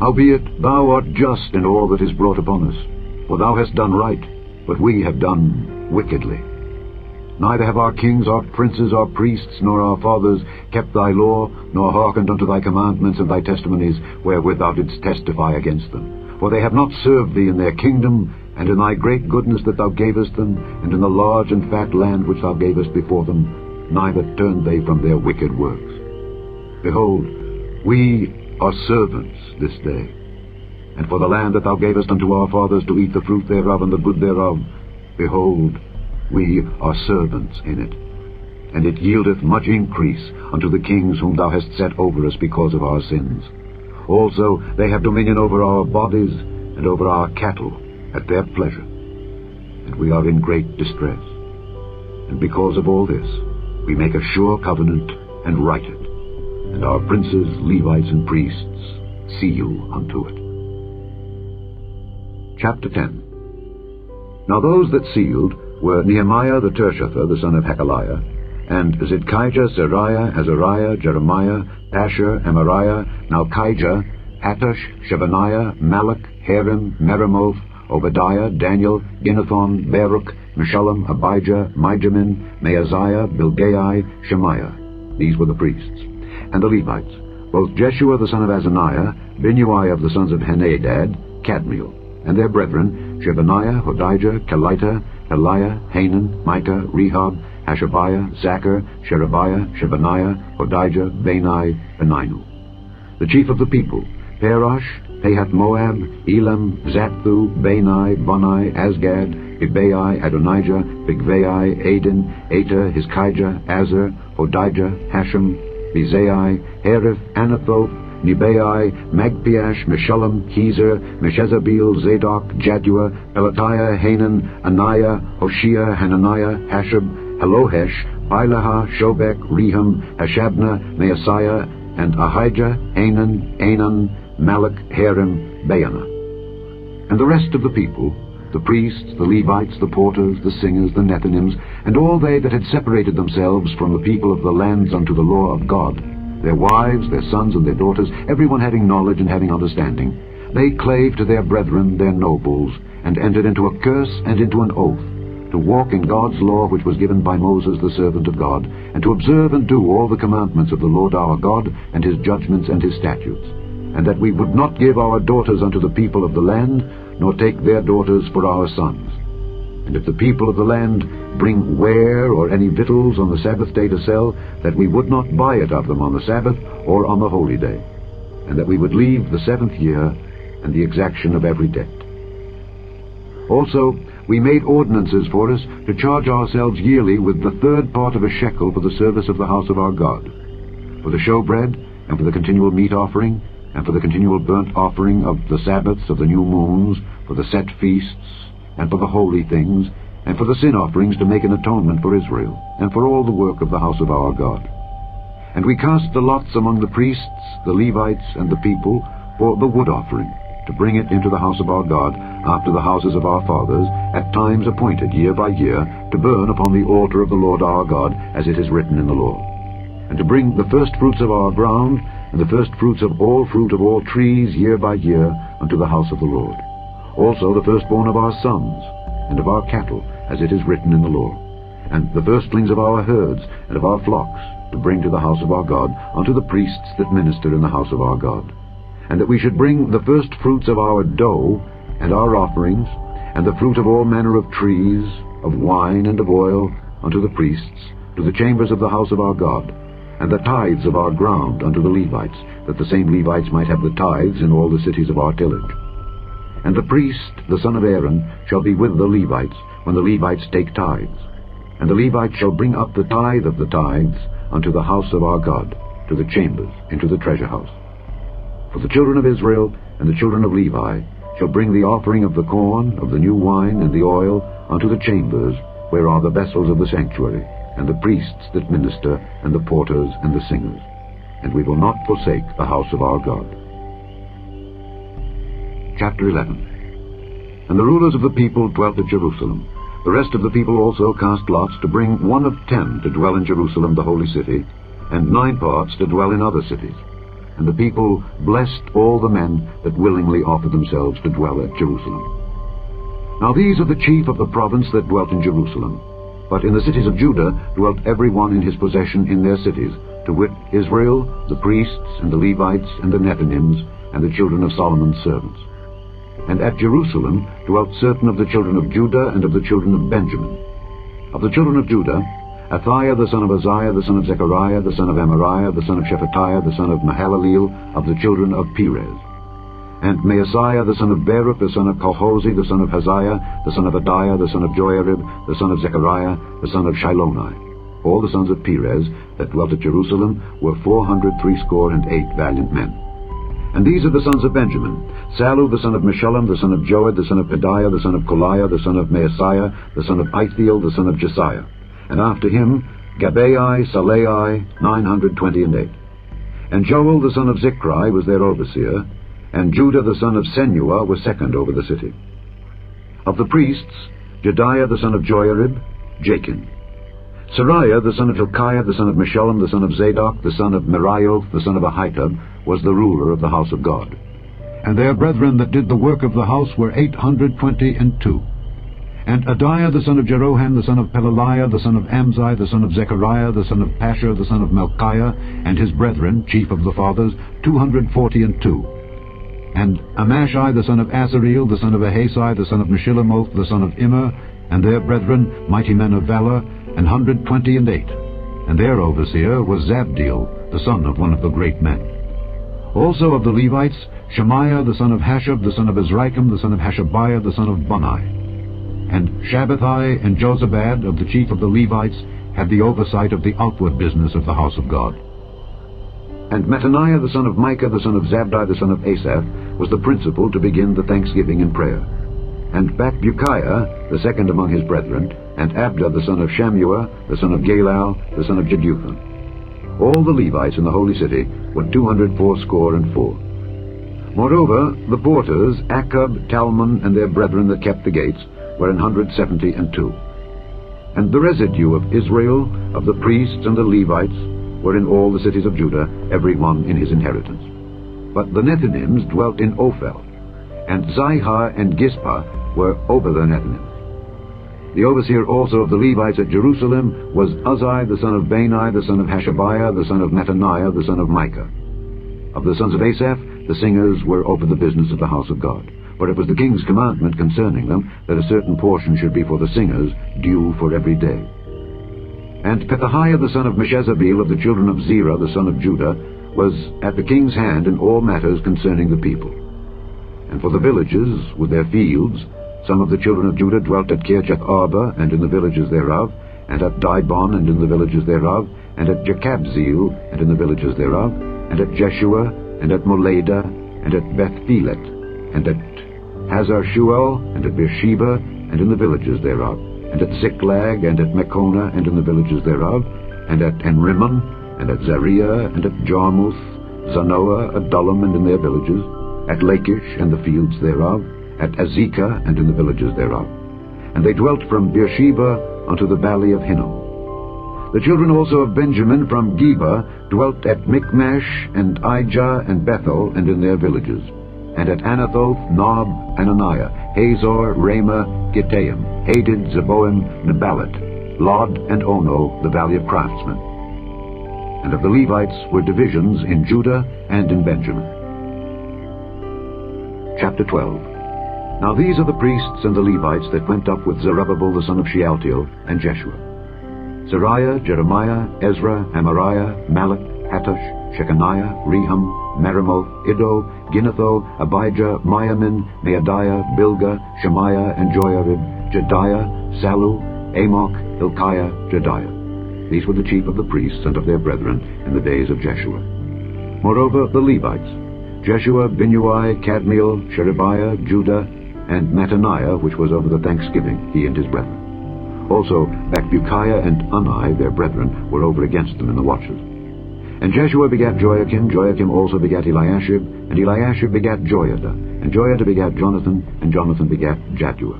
Howbeit thou art just in all that is brought upon us, for thou hast done right, but we have done wickedly. Neither have our kings, our princes, our priests, nor our fathers kept thy law, nor hearkened unto thy commandments and thy testimonies, wherewith thou didst testify against them. For they have not served thee in their kingdom, and in thy great goodness that thou gavest them, and in the large and fat land which thou gavest before them, neither turned they from their wicked works. Behold, we are servants this day. And for the land that thou gavest unto our fathers to eat the fruit thereof and the good thereof, behold, we are servants in it. And it yieldeth much increase unto the kings whom thou hast set over us because of our sins. Also they have dominion over our bodies and over our cattle at their pleasure. And we are in great distress. And because of all this, we make a sure covenant and write it, and our princes, Levites, and priests seal unto it. Chapter 10. Now those that sealed were Nehemiah the Tirshatha, the son of Hakaliah, and Zidkijah, Seraiah, Azariah, Jeremiah, Pashur, Amariah, Malchijah, Hattush, Shebaniah, Malach, Harim, Meremoth, Obadiah, Daniel, Ginnethon, Baruch, Meshullam, Abijah, Mijamin, Maaziah, Bilgai, Shemaiah. These were the priests. And the Levites, both Jeshua the son of Azaniah, Binnui of the sons of Henadad, Kadmiel, and their brethren, Shebaniah, Hodijah, Kelita, Eliah, Hanan, Micah, Rehob, Hashabiah, Zachar, Sherebiah, Shebaniah, Hodijah, Bani, Beninu. The chief of the people, Parash, Pahath-Moab, Elam, Zapthu, Bani, Bunai, Asgad, Ibai, Adonijah, Bigvai, Adin, Eta, Hizkijah, Azer, Hodijah, Hashem, Bezai, Herith, Anathoth, Nebai, Magpiash, Meshullam, Kezer, Meshezabeel, Zadok, Jaddua, Pelatiah, Hanan, Anaiah, Hoshea, Hananiah, Hashab, Halohesh, Pilaha, Shobek, Rehum, Hashabna, Maaseiah, and Ahijah, Hanan, Anan, Malach, Harim, Baana. And the rest of the people, the priests, the Levites, the porters, the singers, the Nethinims, and all they that had separated themselves from the people of the lands unto the law of God, their wives, their sons, and their daughters, everyone having knowledge and having understanding, they clave to their brethren, their nobles, and entered into a curse and into an oath, to walk in God's law which was given by Moses the servant of God, and to observe and do all the commandments of the Lord our God, and his judgments and his statutes, and that we would not give our daughters unto the people of the land, nor take their daughters for our sons. And if the people of the land bring ware or any victuals on the Sabbath day to sell, that we would not buy it of them on the Sabbath or on the holy day, and that we would leave the 7th year and the exaction of every debt. Also we made ordinances for us to charge ourselves yearly with the 3rd part of a shekel for the service of the house of our God, for the showbread, and for the continual meat offering, and for the continual burnt offering of the Sabbaths of the new moons, for the set feasts, and for the holy things, and for the sin offerings to make an atonement for Israel, and for all the work of the house of our God. And we cast the lots among the priests, the Levites, and the people for the wood offering, to bring it into the house of our God, after the houses of our fathers, at times appointed year by year, to burn upon the altar of the Lord our God, as it is written in the law. And to bring the first fruits of our ground, and the first fruits of all fruit of all trees year by year unto the house of the Lord. Also the firstborn of our sons, and of our cattle, as it is written in the law. And the firstlings of our herds, and of our flocks, to bring to the house of our God, unto the priests that minister in the house of our God. And that we should bring the first fruits of our dough, and our offerings, and the fruit of all manner of trees, of wine and of oil, unto the priests, to the chambers of the house of our God, and the tithes of our ground unto the Levites, that the same Levites might have the tithes in all the cities of our tillage. And the priest, the son of Aaron, shall be with the Levites, when the Levites take tithes. And the Levites shall bring up the tithe of the tithes unto the house of our God, to the chambers, into the treasure house. For the children of Israel and the children of Levi shall bring the offering of the corn, of the new wine, and the oil, unto the chambers, where are the vessels of the sanctuary, and the priests that minister, and the porters, and the singers. And we will not forsake the house of our God. Chapter 11. And the rulers of the people dwelt at Jerusalem. The rest of the people also cast lots to bring 1 of 10 to dwell in Jerusalem the holy city, and 9 parts to dwell in other cities. And the people blessed all the men that willingly offered themselves to dwell at Jerusalem. Now these are the chief of the province that dwelt in Jerusalem. But in the cities of Judah dwelt every one in his possession in their cities, to wit, Israel, the priests, and the Levites, and the Nethinims, and the children of Solomon's servants. And at Jerusalem dwelt certain of the children of Judah and of the children of Benjamin. Of the children of Judah, Athaiah the son of Uzziah, the son of Zechariah, the son of Amariah, the son of Shephatiah, the son of Mahalaleel, of the children of Perez. And Maaseiah the son of Baruch, the son of Kolhozi, the son of Haziah, the son of Adiah, the son of Joiarib, the son of Zechariah, the son of Shiloni. All the sons of Perez that dwelt at Jerusalem were 468 valiant men. And these are the sons of Benjamin: Sallu the son of Meshullam, the son of Joed, the son of Pedaiah, the son of Koliah, the son of Maaseiah, the son of Ithiel, the son of Jesiah. And after him Gabbai, Salai, 928. And Joel the son of Zichri was their overseer, and Judah the son of Senua was second over the city. Of the priests, Jediah the son of Joiarib, Jachin. Sariah the son of Hilkiah, the son of Meshullam, the son of Zadok, the son of Merioth, the son of Ahitub, was the ruler of the house of God. And their brethren that did the work of the house were 822. And Adiah the son of Jeroham, the son of Pelaliah, the son of Amzi, the son of Zechariah, the son of Pashur, the son of Melchiah, and his brethren, chief of the fathers, 242. And Amashai the son of Azareel, the son of Ahasai, the son of Meshillemoth, the son of Immer, and their brethren, mighty men of valor, 128. And their overseer was Zabdiel, the son of one of the great men. Also of the Levites, Shemaiah the son of Hashab, the son of Azrikam, the son of Hashabiah, the son of Bunai. And Shabbathai and Jozabad of the chief of the Levites had the oversight of the outward business of the house of God. And Mattaniah the son of Micah, the son of Zabdi, the son of Asaph, was the principal to begin the thanksgiving and prayer. And Bakbukiah, the second among his brethren, and Abda the son of Shammua, the son of Galal, the son of Jeduthun. All the Levites in the holy city were 284. Moreover, the porters, Akkub, Talmon, and their brethren that kept the gates, were 172. And the residue of Israel, of the priests and the Levites, were in all the cities of Judah, every one in his inheritance. But the Nethinims dwelt in Ophel, and Zihah and Gizpah were over the Nethinims. The overseer also of the Levites at Jerusalem was Uzzi the son of Bani, the son of Hashabiah, the son of Mattaniah, the son of Micah. Of the sons of Asaph, the singers were over the business of the house of God. For it was the king's commandment concerning them that a certain portion should be for the singers, due for every day. And Pethahiah the son of Meshezabeel of the children of Zerah the son of Judah was at the king's hand in all matters concerning the people. And for the villages with their fields, some of the children of Judah dwelt at Kirjath Arba and in the villages thereof, and at Dibon and in the villages thereof, and at Jekabzeel and in the villages thereof, and at Jeshua, and at Moleda, and at Bethphelet, and at Hazar Shual, and at Beersheba, and in the villages thereof, and at Ziklag, and at Mechonah, and in the villages thereof, and at Enrimmon, and at Zariah, and at Jarmuth, Zanoah, Adullam, and in their villages, at Lachish, and the fields thereof, at Azekah, and in the villages thereof. And they dwelt from Beersheba unto the valley of Hinnom. The children also of Benjamin from Geba dwelt at Michmash, and Ijah, and Bethel, and in their villages, and at Anathoth, Nob, Ananiah, Hazor, Ramah, Gittaim, Hadid, Zeboim, Neballat, Lod, and Ono, the valley of craftsmen. And of the Levites were divisions in Judah and in Benjamin. Chapter 12. Now these are the priests and the Levites that went up with Zerubbabel the son of Shealtiel and Jeshua: Seraiah, Jeremiah, Ezra, Amariah, Malach, Hattush, Shechaniah, Rehum, Meremoth, Iddo, Ginnetho, Abijah, Miamin, Maadiah, Bilgah, Shemaiah, and Joiarib, Jediah, Sallu, Amok, Hilkiah, Jediah. These were the chief of the priests and of their brethren in the days of Jeshua. Moreover, the Levites: Jeshua, Binnui, Kadmiel, Sherebiah, Judah, and Mattaniah, which was over the thanksgiving, he and his brethren. Also Bakbukiah and Unai, their brethren, were over against them in the watches. And Jeshua begat Joachim, Joachim also begat Eliashib, and Eliashib begat Joiada, and Joiada begat Jonathan, and Jonathan begat Jaddua.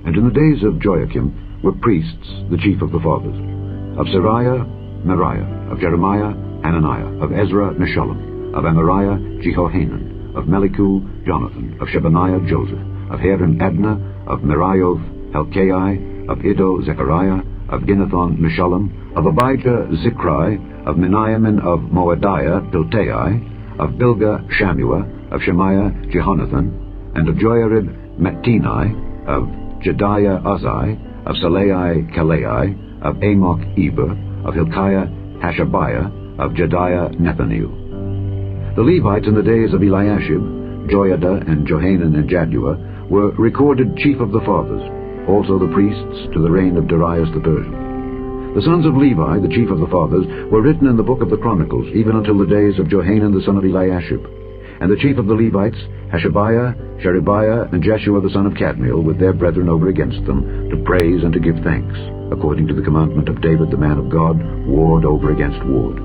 And in the days of Joachim were priests, the chief of the fathers: of Seraiah, Meriah; of Jeremiah, Hananiah; of Ezra, Meshullam; of Amariah, Jehohanan; of Melichu, Jonathan; of Shebaniah, Joseph; of Harim, Adnah; of Merioth, Helkai; of Iddo, Zechariah; of Ginnethon, Meshullam; of Abijah, Zichri; of Miniamin, of Moadiah, Piltai; of Bilgah, Shammua; of Shemaiah, Jehonathan; and of Joiarib, Mattini; of Jediah, Uzzi; of Salai, Kalai; of Amok, Eber; of Hilkiah, Hashabiah; of Jediah, Nethaneel. The Levites in the days of Eliashib, Joiada, and Johanan, and Jaddua, were recorded chief of the fathers, also the priests to the reign of Darius the Persian. The sons of Levi, the chief of the fathers, were written in the book of the Chronicles, even until the days of Johanan the son of Eliashib. And the chief of the Levites, Hashabiah, Sherebiah, and Jeshua the son of Kadmiel, with their brethren over against them, to praise and to give thanks, according to the commandment of David the man of God, ward over against ward.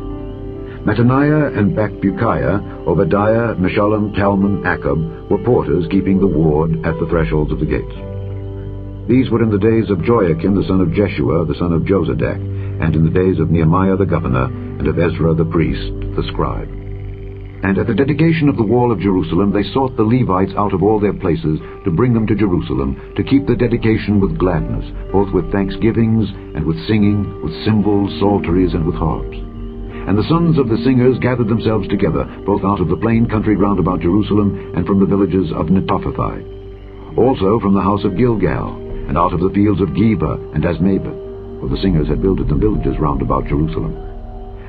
Mattaniah and Bakbukiah, Obadiah, Meshullam, Talmon, Akab, were porters keeping the ward at the thresholds of the gates. These were in the days of Joachim the son of Jeshua, the son of Jozadak, and in the days of Nehemiah the governor, and of Ezra the priest, the scribe. And at the dedication of the wall of Jerusalem they sought the Levites out of all their places to bring them to Jerusalem, to keep the dedication with gladness, both with thanksgivings, and with singing, with cymbals, psalteries, and with harps. And the sons of the singers gathered themselves together, both out of the plain country round about Jerusalem, and from the villages of Netophathi, also from the house of Gilgal, and out of the fields of Geba and Asmaveth, for the singers had builded them villages round about Jerusalem.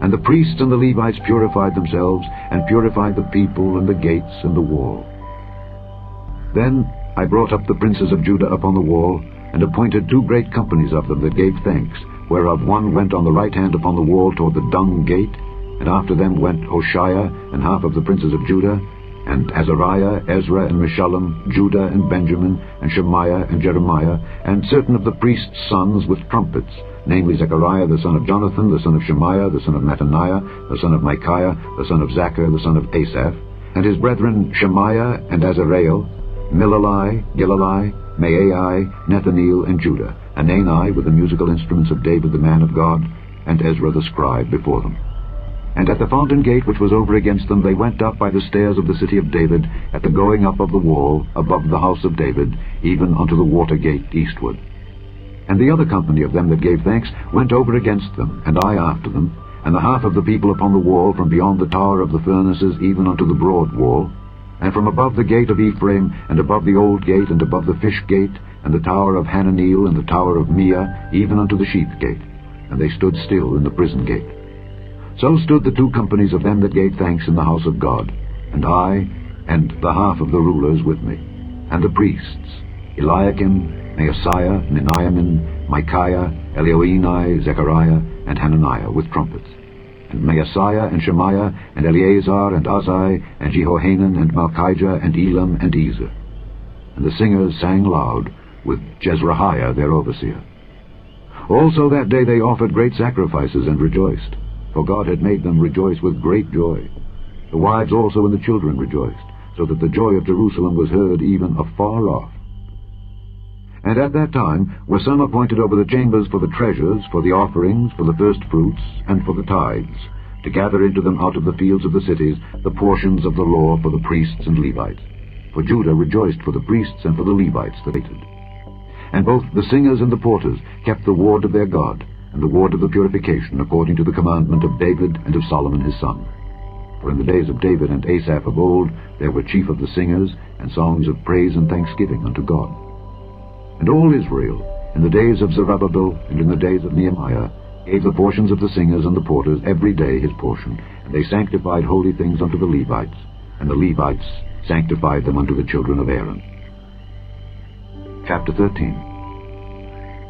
And the priests and the Levites purified themselves, and purified the people, and the gates, and the wall. Then I brought up the princes of Judah upon the wall, and appointed 2 great companies of them that gave thanks, whereof one went on the right hand upon the wall toward the dung gate, and after them went Hoshea and half of the princes of Judah, and Azariah, Ezra, and Meshullam, Judah, and Benjamin, and Shemaiah, and Jeremiah, and certain of the priests' sons with trumpets, namely Zechariah the son of Jonathan, the son of Shemaiah, the son of Mattaniah, the son of Micaiah, the son of Zachar, the son of Asaph, and his brethren Shemaiah and Azareel, Milalai, Gilalai, Maai, Nethaneel, and Judah, and Anai with the musical instruments of David the man of God, and Ezra the scribe before them. And at the fountain gate which was over against them they went up by the stairs of the city of David, at the going up of the wall, above the house of David, even unto the water gate eastward. And the other company of them that gave thanks went over against them, and I after them, and the half of the people upon the wall from beyond the tower of the furnaces even unto the broad wall, and from above the gate of Ephraim, and above the old gate, and above the fish gate, and the tower of Hananeel, and the tower of Mia, even unto the sheep gate. And they stood still in the prison gate. So stood the 2 companies of them that gave thanks in the house of God, and I, and the half of the rulers with me, and the priests, Eliakim, Maaseiah, Miniamin, Micaiah, Elioenai, Zechariah, and Hananiah with trumpets, and Maaseiah, and Shemaiah, and Eleazar, and Uzzi, and Jehohanan, and Malchijah, and Elam, and Ezer. And the singers sang loud, with Jezrahiah their overseer. Also that day they offered great sacrifices and rejoiced, for God had made them rejoice with great joy. The wives also and the children rejoiced, so that the joy of Jerusalem was heard even afar off. And at that time were some appointed over the chambers for the treasures, for the offerings, for the first fruits, and for the tithes, to gather into them out of the fields of the cities the portions of the law for the priests and Levites. For Judah rejoiced for the priests and for the Levites that waited. And both the singers and the porters kept the ward of their God, and the ward of the purification, according to the commandment of David and of Solomon his son. For in the days of David and Asaph of old there were chief of the singers, and songs of praise and thanksgiving unto God. And all Israel, in the days of Zerubbabel and in the days of Nehemiah, gave the portions of the singers and the porters every day his portion, and they sanctified holy things unto the Levites, and the Levites sanctified them unto the children of Aaron. Chapter 13.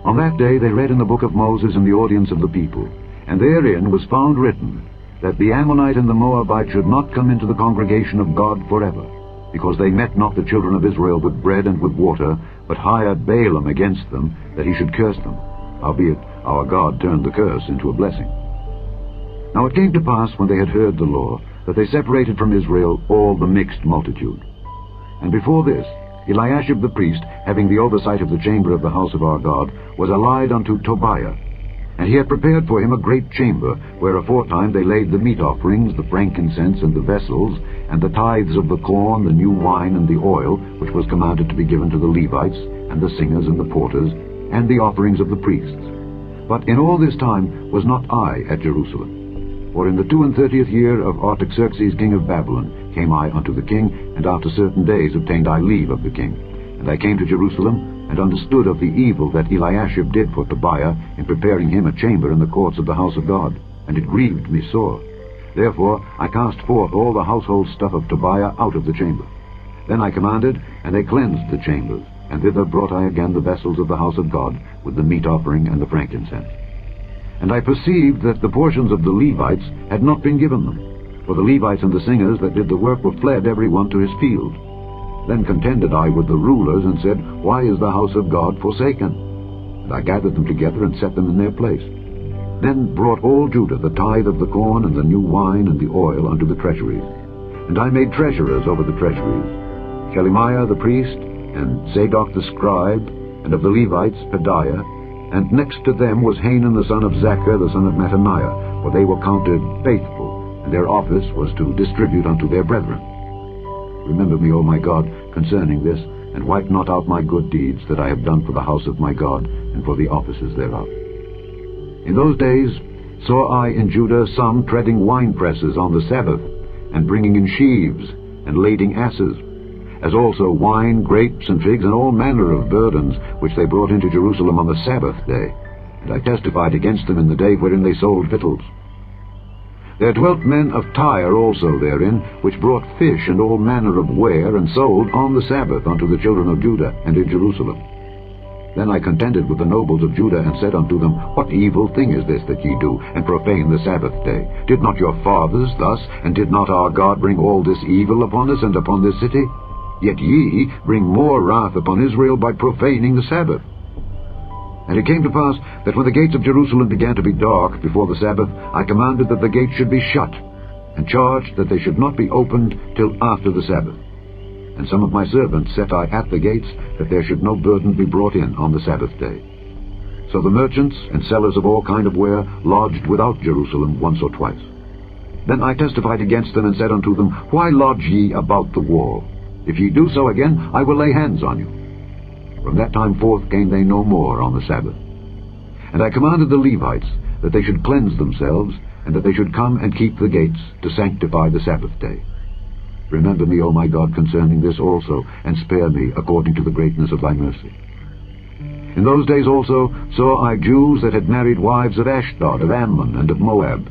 On that day they read in the book of Moses in the audience of the people, and therein was found written, that the Ammonite and the Moabite should not come into the congregation of God forever, because they met not the children of Israel with bread and with water, but hired Balaam against them, that he should curse them. Howbeit our God turned the curse into a blessing. Now it came to pass, when they had heard the law, that they separated from Israel all the mixed multitude. And before this, Eliashib the priest, having the oversight of the chamber of the house of our God, was allied unto Tobiah. And he had prepared for him a great chamber, where aforetime they laid the meat offerings, the frankincense, and the vessels, and the tithes of the corn, the new wine, and the oil, which was commanded to be given to the Levites, and the singers, and the porters, and the offerings of the priests. But in all this time was not I at Jerusalem. For in the 32nd year of Artaxerxes king of Babylon came I unto the king, and after certain days obtained I leave of the king. And I came to Jerusalem, and understood of the evil that Eliashib did for Tobiah in preparing him a chamber in the courts of the house of God, and it grieved me sore. Therefore I cast forth all the household stuff of Tobiah out of the chamber. Then I commanded, and they cleansed the chambers, and thither brought I again the vessels of the house of God, with the meat offering and the frankincense. And I perceived that the portions of the Levites had not been given them, for the Levites and the singers that did the work were fled every one to his field. Then contended I with the rulers, and said, Why is the house of God forsaken? And I gathered them together, and set them in their place. Then brought all Judah the tithe of the corn, and the new wine, and the oil unto the treasuries. And I made treasurers over the treasuries, Shelemiah the priest, and Zadok the scribe, and of the Levites Pedaiah, and next to them was Hanan the son of Zaccur, the son of Mattaniah, for they were counted faithful, and their office was to distribute unto their brethren. Remember me, O my God, concerning this, and wipe not out my good deeds that I have done for the house of my God, and for the offices thereof. In those days saw I in Judah some treading winepresses on the Sabbath, and bringing in sheaves, and lading asses, as also wine, grapes, and figs, and all manner of burdens, which they brought into Jerusalem on the Sabbath day. And I testified against them in the day wherein they sold victuals. There dwelt men of Tyre also therein, which brought fish and all manner of ware, and sold on the Sabbath unto the children of Judah, and in Jerusalem. Then I contended with the nobles of Judah, and said unto them, What evil thing is this that ye do, and profane the Sabbath day? Did not your fathers thus, and did not our God bring all this evil upon us and upon this city? Yet ye bring more wrath upon Israel by profaning the Sabbath. And it came to pass that when the gates of Jerusalem began to be dark before the Sabbath, I commanded that the gates should be shut, and charged that they should not be opened till after the Sabbath. And some of my servants set I at the gates, that there should no burden be brought in on the Sabbath day. So the merchants and sellers of all kind of ware lodged without Jerusalem once or twice. Then I testified against them, and said unto them, Why lodge ye about the wall? If ye do so again, I will lay hands on you. From that time forth came they no more on the Sabbath. And I commanded the Levites that they should cleanse themselves, and that they should come and keep the gates, to sanctify the Sabbath day. Remember me, O my God, concerning this also, and spare me according to the greatness of thy mercy. In those days also saw I Jews that had married wives of Ashdod, of Ammon, and of Moab,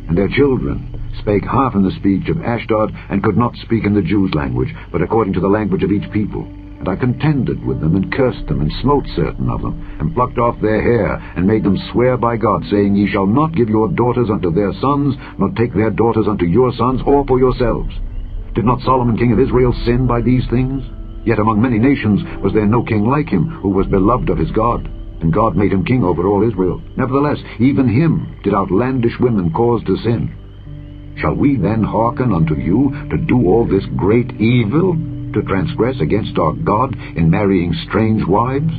and their children spake half in the speech of Ashdod, and could not speak in the Jews' language, but according to the language of each people. And I contended with them, and cursed them, and smote certain of them, and plucked off their hair, and made them swear by God, saying, Ye shall not give your daughters unto their sons, nor take their daughters unto your sons, or for yourselves. Did not Solomon king of Israel sin by these things? Yet among many nations was there no king like him, who was beloved of his God. And and God made him king over all Israel. Nevertheless, even him did outlandish women cause to sin. Shall we then hearken unto you to do all this great evil, to transgress against our God in marrying strange wives?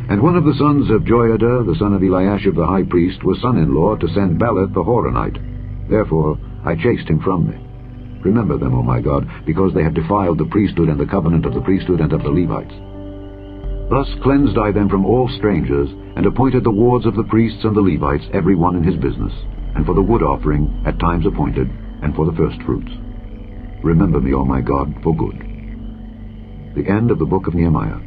And one of the sons of Joiada, the son of Eliashib the high priest, was son-in-law to Sanballat the Horonite. Therefore I chased him from me. Remember them, O my God, because they have defiled the priesthood and the covenant of the priesthood and of the Levites. Thus cleansed I them from all strangers, and appointed the wards of the priests and the Levites, every one in his business, and for the wood offering at times appointed, and for the firstfruits. Remember me, O my God, for good. The end of the book of Nehemiah.